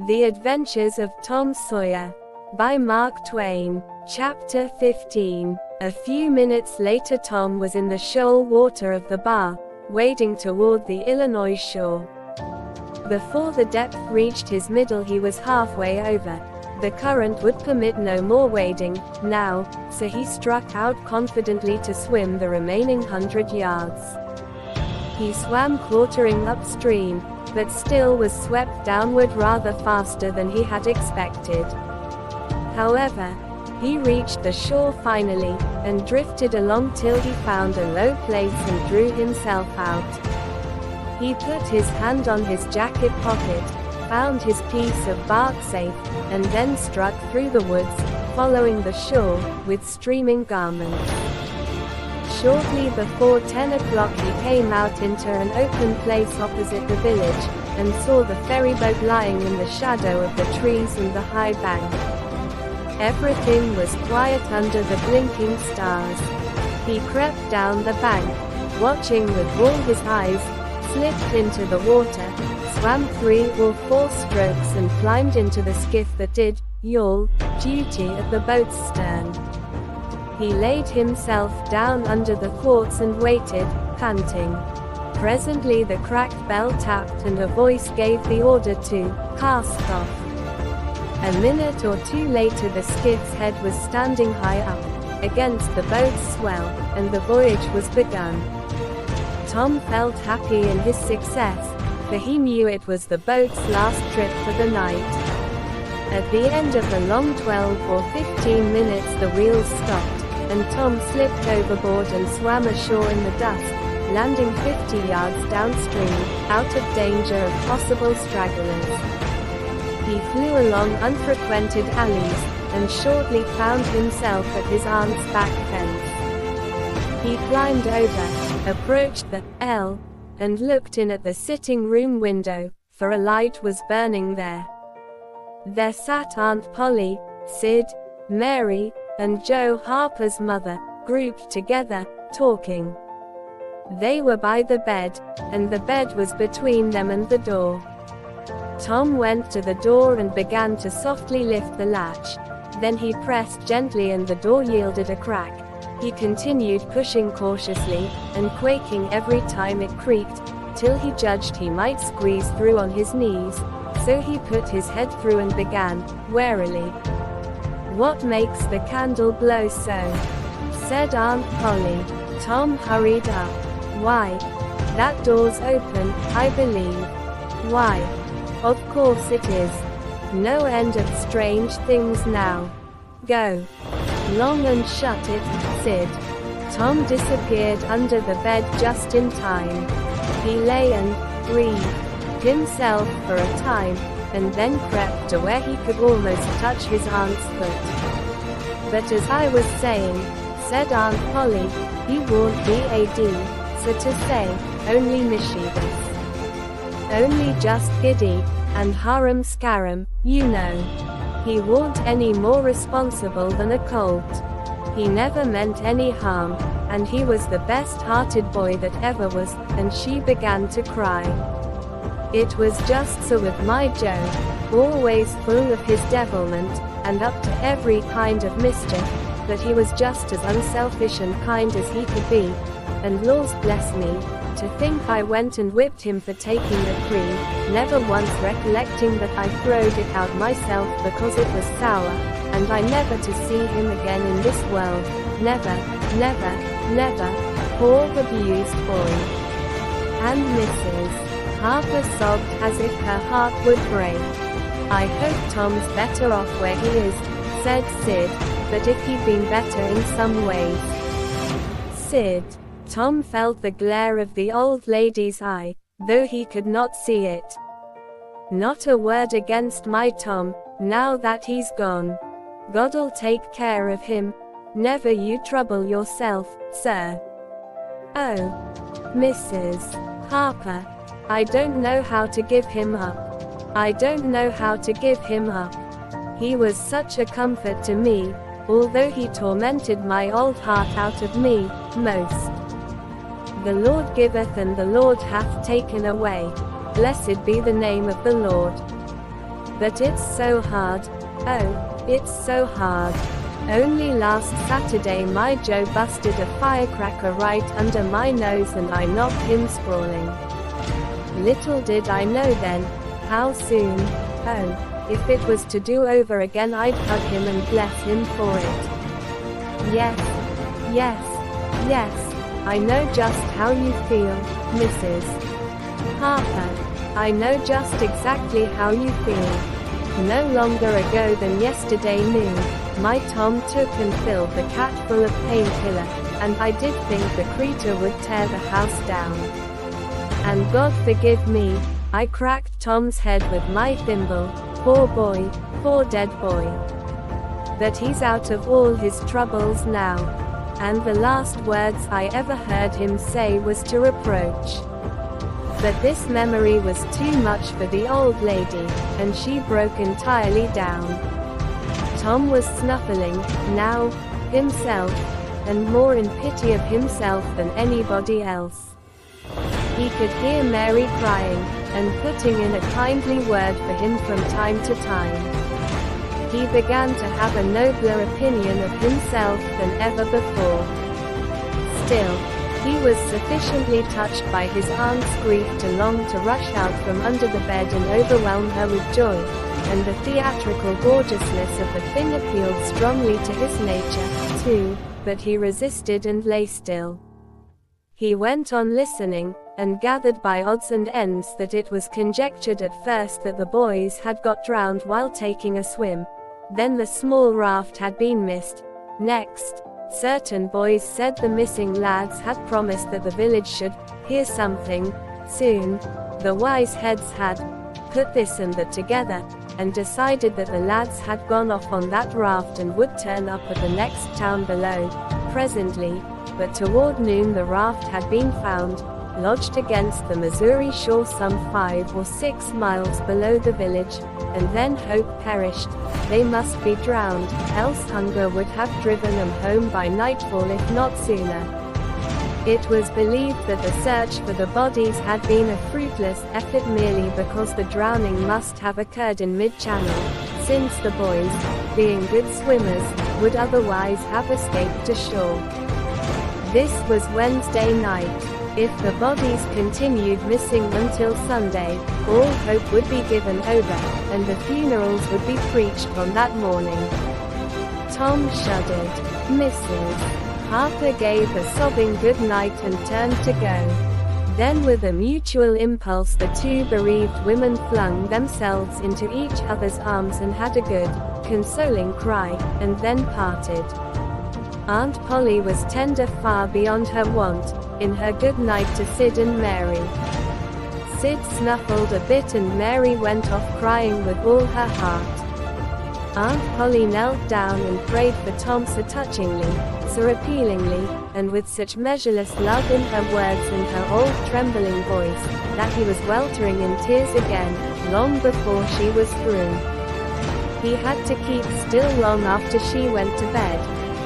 The Adventures of Tom Sawyer by Mark Twain. Chapter 15. A few minutes later Tom was in the shoal water of the bar, wading toward the Illinois shore. Before the depth reached his middle he was halfway over. The current would permit no more wading now, so he struck out confidently to swim the remaining 100 yards. He swam quartering upstream, but still was swept downward rather faster than he had expected. However, he reached the shore finally, and drifted along till he found a low place and drew himself out. He put his hand on his jacket pocket, found his piece of bark safe, and then struck through the woods, following the shore, with streaming garments. Shortly before 10 o'clock he came out into an open place opposite the village, and saw the ferryboat lying in the shadow of the trees and the high bank. Everything was quiet under the blinking stars. He crept down the bank, watching with all his eyes, slipped into the water, swam 3 or 4 strokes and climbed into the skiff that did yawl duty at the boat's stern. He laid himself down under the thwarts and waited, panting. Presently the cracked bell tapped and a voice gave the order to cast off. A minute or two later the skiff's head was standing high up, against the boat's swell, and the voyage was begun. Tom felt happy in his success, for he knew it was the boat's last trip for the night. At the end of a long 12 or 15 minutes the wheels stopped, and Tom slipped overboard and swam ashore in the dusk, landing 50 yards downstream, out of danger of possible stragglers. He flew along unfrequented alleys, and shortly found himself at his aunt's back fence. He climbed over, approached the L, and looked in at the sitting room window, for a light was burning there. There sat Aunt Polly, Sid, Mary, and Joe Harper's mother, grouped together, talking. They were by the bed, and the bed was between them and the door. Tom went to the door and began to softly lift the latch. Then he pressed gently and the door yielded a crack. He continued pushing cautiously, and quaking every time it creaked, till he judged he might squeeze through on his knees, so he put his head through and began, warily. "What makes the candle blow so?" said Aunt Polly. Tom hurried up. "Why, that door's open, I believe." "Why, of course it is. No end of strange things now. Go long and shut it, Sid." Tom disappeared under the bed just in time. He lay and breathed himself for a time, and then crept to where he could almost touch his aunt's foot. "But as I was saying," said Aunt Polly, "he won't be a D, so to say, only mischievous. Only just giddy, and harum-scarum, you know. He won't any more responsible than a colt. He never meant any harm, and he was the best-hearted boy that ever was," and she began to cry. "It was just so with my Joe, always full of his devilment, and up to every kind of mischief, but he was just as unselfish and kind as he could be, and laws bless me, to think I went and whipped him for taking the cream, never once recollecting that I throwed it out myself because it was sour, and I never to see him again in this world, never, never, never, poor abused boy." And Mrs. Harper sobbed as if her heart would break. "I hope Tom's better off where he is," said Sid, "but if he'd been better in some ways." Sid. Tom felt the glare of the old lady's eye, though he could not see it. "Not a word against my Tom, now that he's gone. God'll take care of him. Never you trouble yourself, sir." "Oh, Mrs. Harper, I don't know how to give him up. I don't know how to give him up. He was such a comfort to me, although he tormented my old heart out of me, most. The Lord giveth and the Lord hath taken away. Blessed be the name of the Lord. But it's so hard. Oh, it's so hard. Only last Saturday my Joe busted a firecracker right under my nose and I knocked him sprawling. Little did I know then, how soon. Oh, if it was to do over again I'd hug him and bless him for it. Yes, yes, yes, I know just how you feel, Mrs. Harper. I know just exactly how you feel. No longer ago than yesterday noon, my Tom took and filled the cat full of painkiller, and I did think the creature would tear the house down. And God forgive me, I cracked Tom's head with my thimble. Poor boy, poor dead boy. But he's out of all his troubles now. And the last words I ever heard him say was to reproach. But this memory was too much for the old lady, and she broke entirely down. Tom was snuffling, now, himself, and more in pity of himself than anybody else. He could hear Mary crying, and putting in a kindly word for him from time to time. He began to have a nobler opinion of himself than ever before. Still, he was sufficiently touched by his aunt's grief to long to rush out from under the bed and overwhelm her with joy, and the theatrical gorgeousness of the thing appealed strongly to his nature, too, but he resisted and lay still. He went on listening, and gathered by odds and ends that it was conjectured at first that the boys had got drowned while taking a swim. Then the small raft had been missed. Next, certain boys said the missing lads had promised that the village should hear something soon. The wise heads had put this and that together, and decided that the lads had gone off on that raft and would turn up at the next town below, presently, but toward noon the raft had been found, lodged against the Missouri shore some 5 or 6 miles below the village, and then hope perished. They must be drowned, else hunger would have driven them home by nightfall if not sooner. It was believed that the search for the bodies had been a fruitless effort merely because the drowning must have occurred in mid-channel, since the boys, being good swimmers, would otherwise have escaped to shore. This was Wednesday night. If the bodies continued missing until Sunday, all hope would be given over, and the funerals would be preached on that morning. Tom shuddered. Mrs. Harper gave a sobbing good night and turned to go. Then with a mutual impulse the two bereaved women flung themselves into each other's arms and had a good, consoling cry, and then parted. Aunt Polly was tender far beyond her wont, in her good night to Sid and Mary. Sid snuffled a bit and Mary went off crying with all her heart. Aunt Polly knelt down and prayed for Tom so touchingly, so appealingly, and with such measureless love in her words and her old trembling voice, that he was weltering in tears again, long before she was through. He had to keep still long after she went to bed,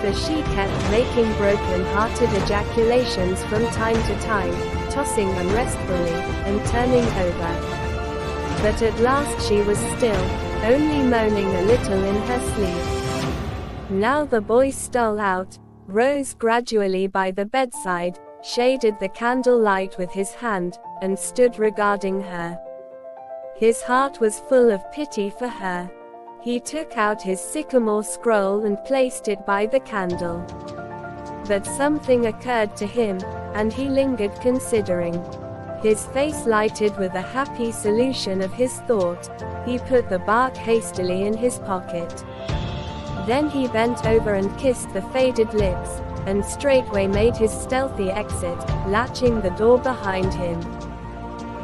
for she kept making broken-hearted ejaculations from time to time, tossing unrestfully, and turning over. But at last she was still, only moaning a little in her sleep. Now the boy stole out, rose gradually by the bedside, shaded the candle light with his hand, and stood regarding her. His heart was full of pity for her. He took out his sycamore scroll and placed it by the candle. But something occurred to him, and he lingered considering. His face lighted with a happy solution of his thought. He put the bark hastily in his pocket. Then he bent over and kissed the faded lips, and straightway made his stealthy exit, latching the door behind him.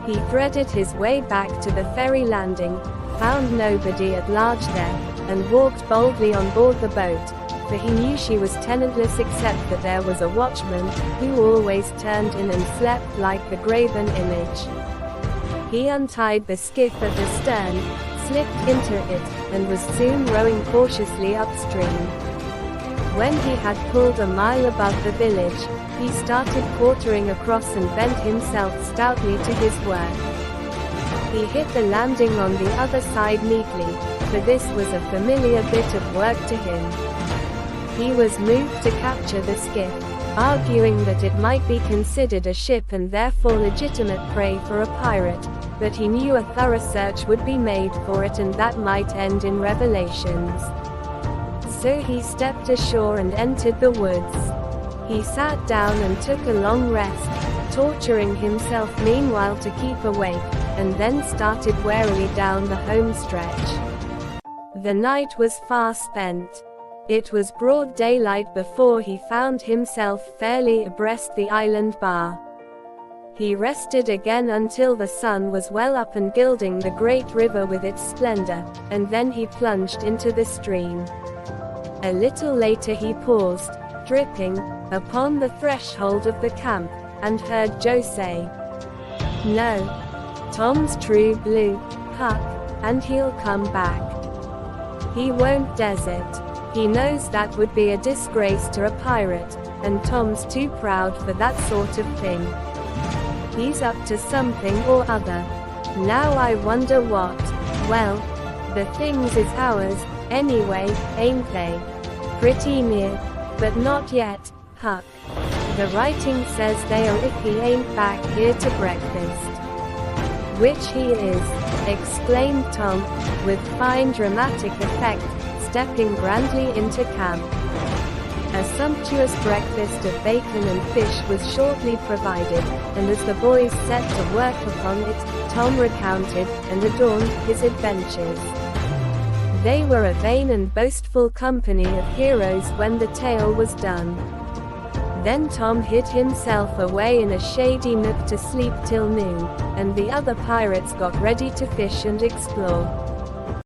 He threaded his way back to the ferry landing, found nobody at large there, and walked boldly on board the boat, for he knew she was tenantless except that there was a watchman, who always turned in and slept like a graven image. He untied the skiff at the stern, slipped into it, and was soon rowing cautiously upstream. When he had pulled a mile above the village, he started quartering across and bent himself stoutly to his work. He hit the landing on the other side neatly, for this was a familiar bit of work to him. He was moved to capture the skiff, arguing that it might be considered a ship and therefore legitimate prey for a pirate, but he knew a thorough search would be made for it and that might end in revelations. So he stepped ashore and entered the woods. He sat down and took a long rest, torturing himself meanwhile to keep awake, and then started warily down the home stretch. The night was far spent. It was broad daylight before he found himself fairly abreast the island bar. He rested again until the sun was well up and gilding the great river with its splendor, and then he plunged into the stream. A little later he paused, dripping, upon the threshold of the camp, and heard Joe say, "No. Tom's true blue, Huck, and he'll come back. He won't desert. He knows that would be a disgrace to a pirate, and Tom's too proud for that sort of thing. He's up to something or other. Now I wonder what. Well, the things is ours, anyway, ain't they? Pretty near. But not yet, Huck. The writing says they are if he ain't back here to breakfast." "Which he is," exclaimed Tom, with fine dramatic effect, stepping grandly into camp. A sumptuous breakfast of bacon and fish was shortly provided, and as the boys set to work upon it, Tom recounted and adorned his adventures. They were a vain and boastful company of heroes when the tale was done. Then Tom hid himself away in a shady nook to sleep till noon, and the other pirates got ready to fish and explore.